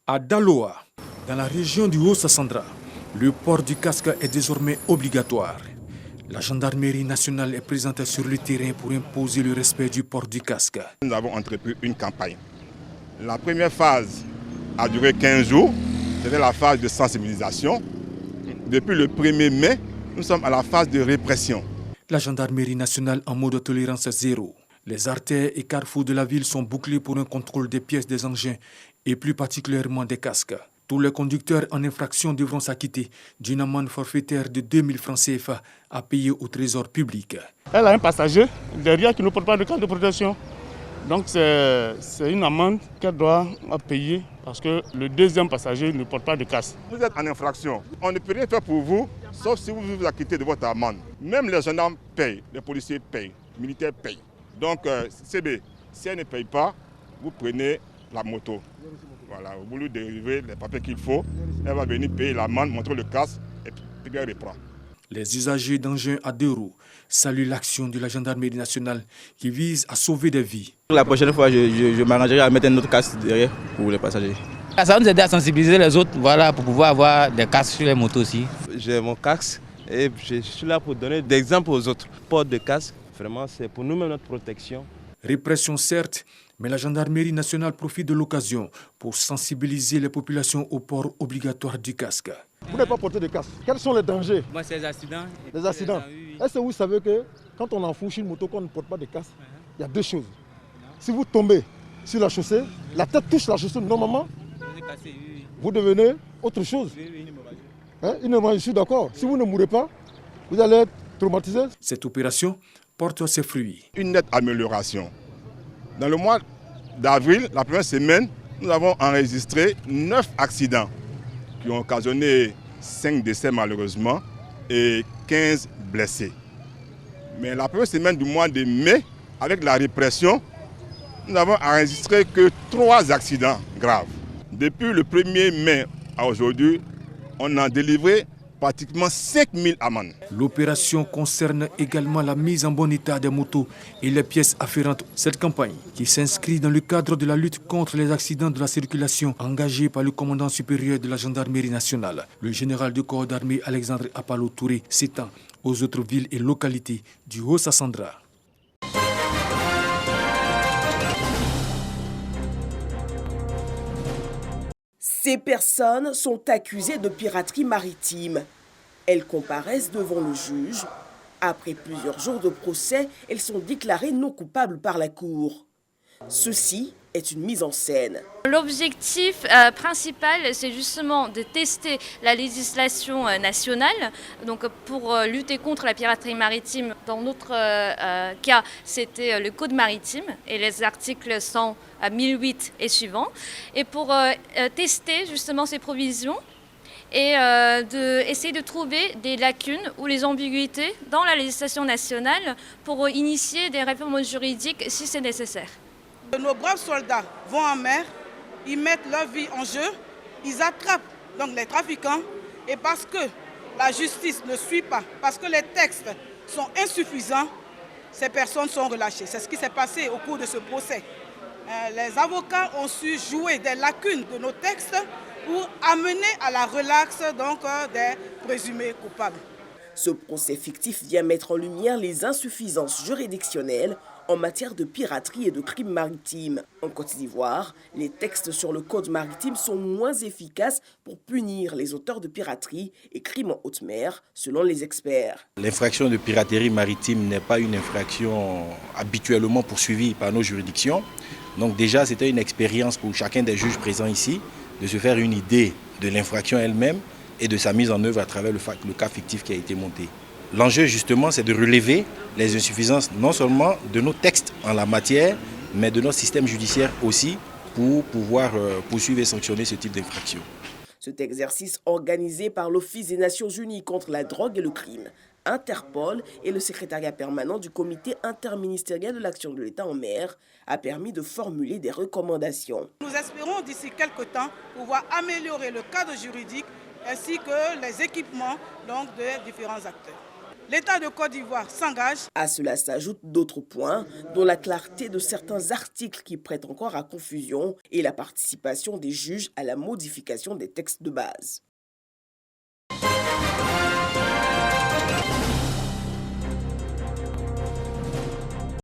À Daloa, dans la région du Haut-Sassandra, le port du casque est désormais obligatoire. La gendarmerie nationale est présente sur le terrain pour imposer le respect du port du casque. Nous avons entrepris une campagne. La première phase a duré 15 jours. C'était la phase de sensibilisation. Depuis le 1er mai, nous sommes à la phase de répression. La gendarmerie nationale en mode tolérance zéro. Les artères et carrefours de la ville sont bouclés pour un contrôle des pièces des engins et plus particulièrement des casques. Tous les conducteurs en infraction devront s'acquitter d'une amende forfaitaire de 2000 francs CFA à payer au trésor public. Elle a un passager derrière qui ne porte pas de casque de protection. Donc c'est une amende qu'elle doit payer parce que le deuxième passager ne porte pas de casque. Vous êtes en infraction. On ne peut rien faire pour vous, sauf si vous vous acquittez de votre amende. Même les gendarmes payent, les policiers payent, les militaires payent. Donc CB, si elle ne paye pas, vous prenez la moto. Voilà, au bout de dériver les papiers qu'il faut, elle va venir payer l'amende, montrer le casque et puis elle reprend. Les usagers d'engins à 2 roues saluent l'action de la gendarmerie nationale qui vise à sauver des vies. La prochaine fois, je m'arrangerai à mettre un autre casque derrière pour les passagers. Ça va nous aider à sensibiliser les autres, voilà, pour pouvoir avoir des casques sur les motos aussi. J'ai mon casque et je suis là pour donner des exemples aux autres. Port de casque, vraiment, c'est pour nous-mêmes notre protection. Répression certes, mais la gendarmerie nationale profite de l'occasion pour sensibiliser les populations au port obligatoire du casque. Vous n'avez pas porté de casque. Quels sont les dangers? Moi, c'est les accidents. Les accidents. Oui. Est-ce que vous savez que quand on enfourche une moto, qu'on ne porte pas de casque, il y a deux choses. Si vous tombez sur la chaussée, la tête touche la chaussée, normalement, vous devenez autre chose. Je suis d'accord. Si vous ne mourrez pas, vous allez être traumatisé. Cette opération porte ses fruits. Une nette amélioration. Dans le mois d'avril, la première semaine, nous avons enregistré 9 accidents qui ont occasionné 5 décès malheureusement et 15 blessés. Mais la première semaine du mois de mai, avec la répression, nous n'avons enregistré que 3 accidents graves. Depuis le 1er mai à aujourd'hui, on a délivré pratiquement 5000 amendes. L'opération concerne également la mise en bon état des motos et les pièces afférentes. Cette campagne, qui s'inscrit dans le cadre de la lutte contre les accidents de la circulation engagée par le commandant supérieur de la gendarmerie nationale, le général du corps d'armée Alexandre Apalo Touré, s'étend aux autres villes et localités du Haut-Sassandra. Ces personnes sont accusées de piraterie maritime. Elles comparaissent devant le juge. Après plusieurs jours de procès, elles sont déclarées non coupables par la Cour. Ceci est une mise en scène. L'objectif principal, c'est justement de tester la législation nationale, donc pour lutter contre la piraterie maritime. Dans notre cas, c'était le Code maritime et les articles 100 à 1008 et suivants. Et pour tester justement ces provisions et essayer de trouver des lacunes ou les ambiguïtés dans la législation nationale pour initier des réformes juridiques si c'est nécessaire. Nos braves soldats vont en mer, ils mettent leur vie en jeu, ils attrapent donc les trafiquants et parce que la justice ne suit pas, parce que les textes sont insuffisants, ces personnes sont relâchées. C'est ce qui s'est passé au cours de ce procès. Les avocats ont su jouer des lacunes de nos textes pour amener à la relaxe donc, des présumés coupables. Ce procès fictif vient mettre en lumière les insuffisances juridictionnelles en matière de piraterie et de crimes maritimes. En Côte d'Ivoire, les textes sur le code maritime sont moins efficaces pour punir les auteurs de piraterie et crimes en haute mer, selon les experts. L'infraction de piraterie maritime n'est pas une infraction habituellement poursuivie par nos juridictions. Donc déjà, c'était une expérience pour chacun des juges présents ici de se faire une idée de l'infraction elle-même et de sa mise en œuvre à travers le cas fictif qui a été monté. L'enjeu justement, c'est de relever les insuffisances non seulement de nos textes en la matière, mais de notre système judiciaire aussi pour pouvoir poursuivre et sanctionner ce type d'infraction. Cet exercice organisé par l'Office des Nations Unies contre la drogue et le crime, Interpol et le secrétariat permanent du comité interministériel de l'action de l'État en mer a permis de formuler des recommandations. Nous espérons d'ici quelques temps pouvoir améliorer le cadre juridique ainsi que les équipements donc, des différents acteurs. l'État de Côte d'Ivoire s'engage. À cela s'ajoutent d'autres points, dont la clarté de certains articles qui prêtent encore à confusion et la participation des juges à la modification des textes de base.